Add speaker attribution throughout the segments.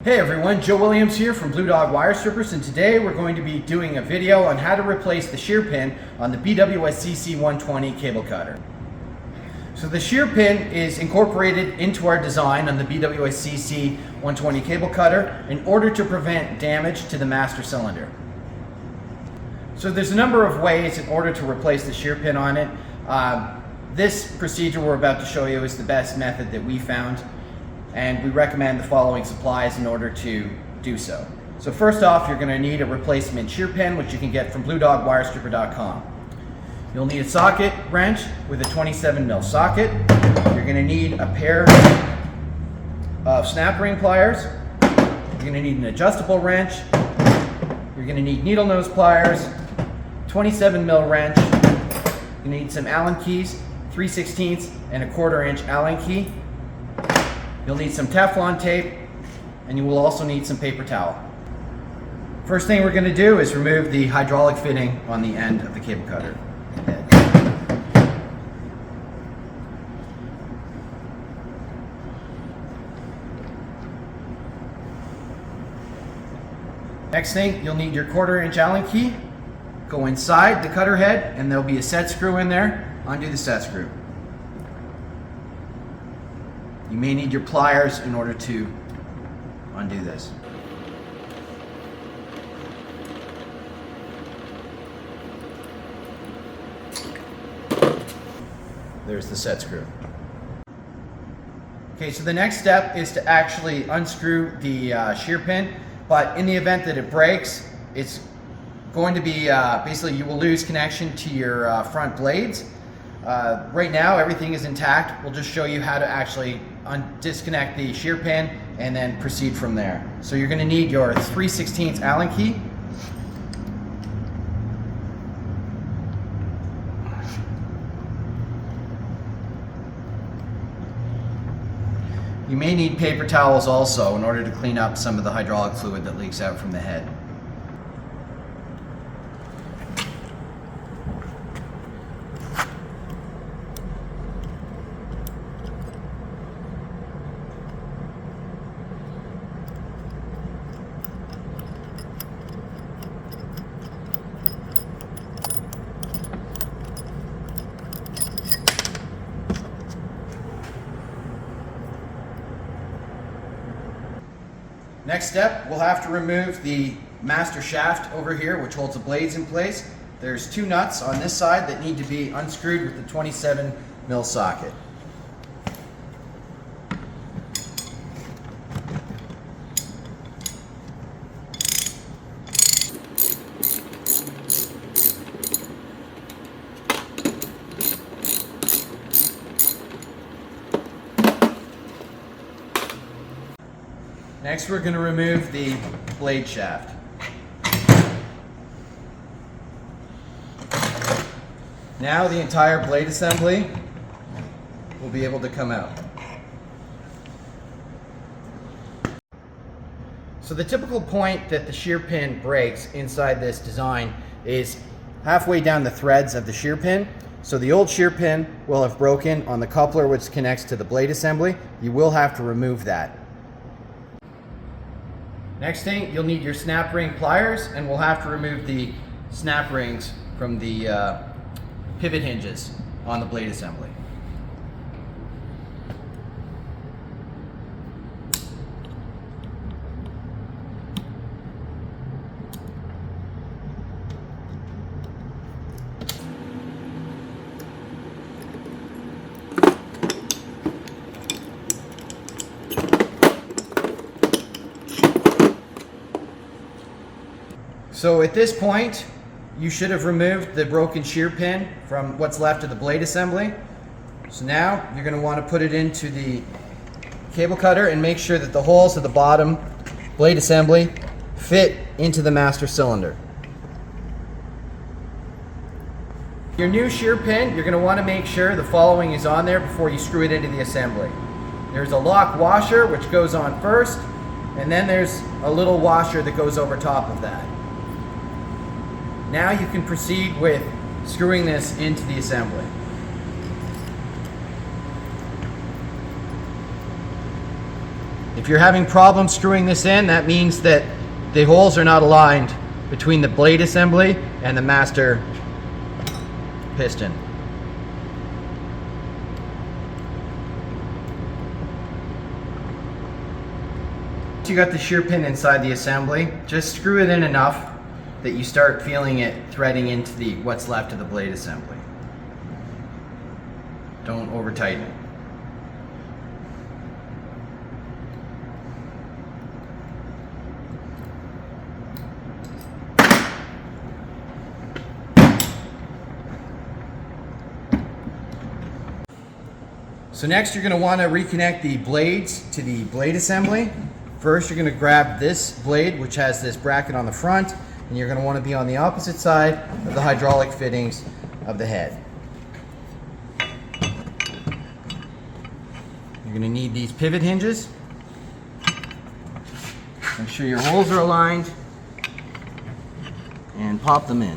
Speaker 1: Hey everyone, Joe Williams here from Bluedog Wire Strippers, and today we're going to be doing a video on how to replace the shear pin on the BWS-CC120 cable cutter. So the shear pin is incorporated into our design on the BWS-CC120 cable cutter in order to prevent damage to the master cylinder. So there's a number of ways in order to replace the shear pin on it. This procedure we're about to show you is the best method that we found, and we recommend the following supplies in order to do so. So first off, you're going to need a replacement shear pin, which you can get from BluedogWirestripper.com. You'll need a socket wrench with a 27mm socket. You're going to need a pair of snap ring pliers. You're going to need an adjustable wrench. You're going to need needle nose pliers, 27mm wrench. You're going to need some Allen keys, 3/16 and a 1/4 inch Allen key. You'll need some Teflon tape, and you will also need some paper towel. First thing we're going to do is remove the hydraulic fitting on the end of the cable cutter head. Next thing, you'll need your 1/4 inch Allen key. Go inside the cutter head, and there'll be a set screw in there. Undo the set screw. You may need your pliers in order to undo this. There's the set screw. Okay, so the next step is to actually unscrew the shear pin, but in the event that it breaks, it's going to be, basically you will lose connection to your front blades. Right now everything is intact. We'll just show you how to actually disconnect the shear pin and then proceed from there. So you're going to need your 3/16 Allen key. You may need paper towels also in order to clean up some of the hydraulic fluid that leaks out from the head. Next step, we'll have to remove the master shaft over here, which holds the blades in place. There's 2 nuts on this side that need to be unscrewed with the 27mm socket. Next, we're going to remove the blade shaft. Now the entire blade assembly will be able to come out. So the typical point that the shear pin breaks inside this design is halfway down the threads of the shear pin. So the old shear pin will have broken on the coupler which connects to the blade assembly. You will have to remove that. Next thing, you'll need your snap ring pliers, and we'll have to remove the snap rings from the pivot hinges on the blade assembly. So at this point, you should have removed the broken shear pin from what's left of the blade assembly. So now you're going to want to put it into the cable cutter and make sure that the holes at the bottom blade assembly fit into the master cylinder. Your new shear pin, you're going to want to make sure the following is on there before you screw it into the assembly. There's a lock washer which goes on first, and then there's a little washer that goes over top of that. Now you can proceed with screwing this into the assembly. If you're having problems screwing this in, that means that the holes are not aligned between the blade assembly and the master piston. You got the shear pin inside the assembly, just screw it in enough that you start feeling it threading into the what's left of the blade assembly. Don't over tighten it. So next you're going to want to reconnect the blades to the blade assembly. First, you're going to grab this blade, which has this bracket on the front, and you're going to want to be on the opposite side of the hydraulic fittings of the head. You're going to need these pivot hinges. Make sure your holes are aligned and pop them in.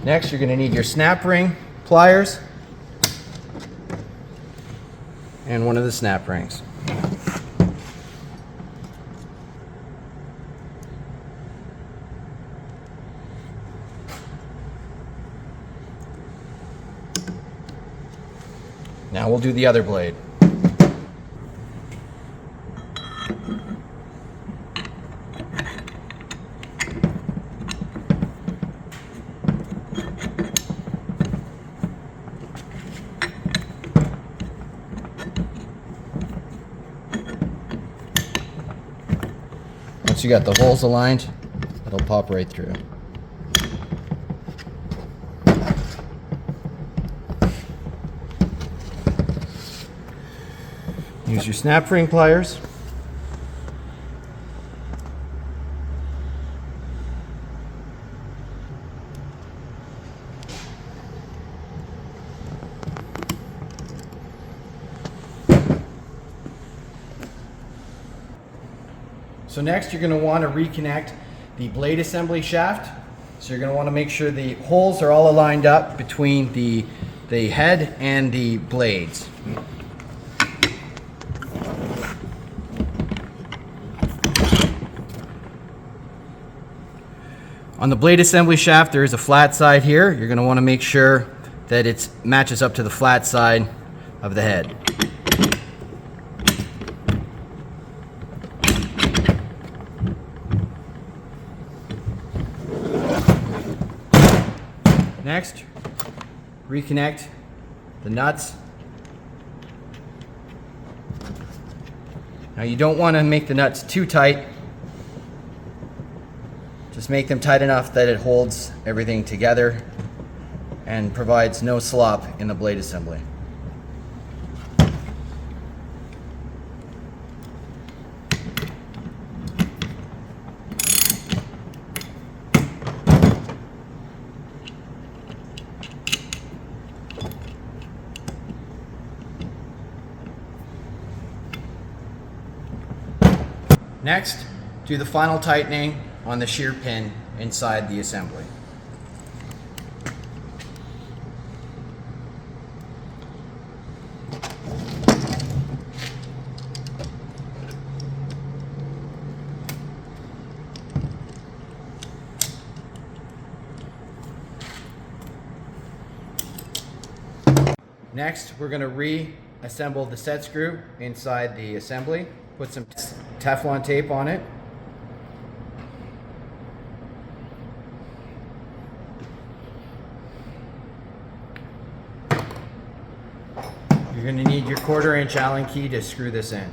Speaker 1: Next, you're going to need your snap ring pliers and one of the snap rings. Now we'll do the other blade. Once you got the holes aligned, it'll pop right through. Use your snap ring pliers. So next you're going to want to reconnect the blade assembly shaft. So you're going to want to make sure the holes are all aligned up between the head and the blades. On the blade assembly shaft there is a flat side here. You're going to want to make sure that it matches up to the flat side of the head. Next, reconnect the nuts. Now you don't want to make the nuts too tight. Just make them tight enough that it holds everything together and provides no slop in the blade assembly. Next, do the final tightening on the shear pin inside the assembly. Next, we're going to reassemble the set screw inside the assembly. Put some Teflon tape on it. You're going to need your 1/4 inch Allen key to screw this in.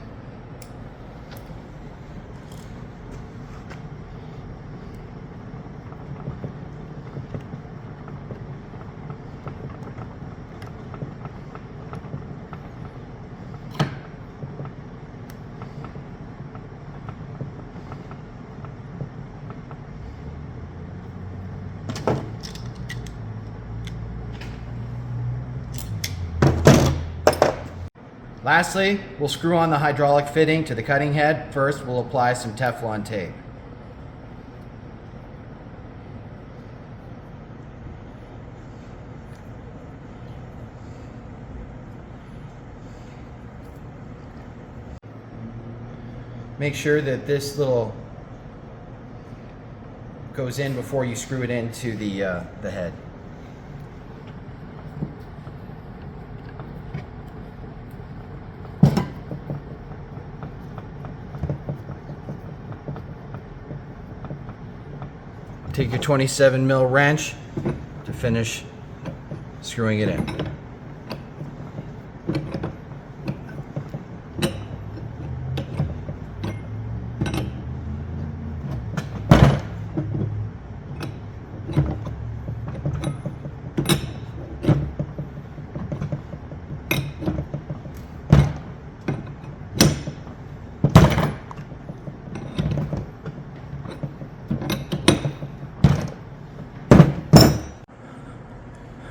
Speaker 1: Lastly, we'll screw on the hydraulic fitting to the cutting head. First, we'll apply some Teflon tape. make sure that this little goes in before you screw it into the head. Take your 27 mil wrench to finish screwing it in.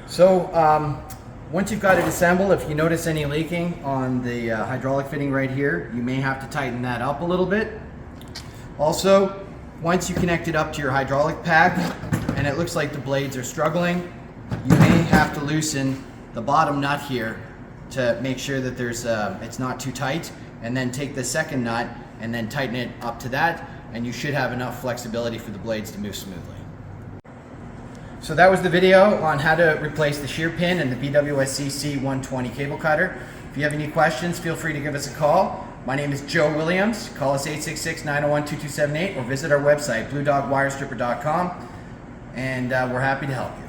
Speaker 1: So once you've got it assembled, if you notice any leaking on the hydraulic fitting right here, you may have to tighten that up a little bit. Also, once you connect it up to your hydraulic pack and it looks like the blades are struggling, you may have to loosen the bottom nut here to make sure that it's not too tight, and then take the second nut and then tighten it up to that, and you should have enough flexibility for the blades to move smoothly. So that was the video on how to replace the shear pin in the BWS-CC120 cable cutter. If you have any questions, feel free to give us a call. My name is Joe Williams. Call us 866-901-2278 or visit our website, bluedogwirestripper.com, and we're happy to help you.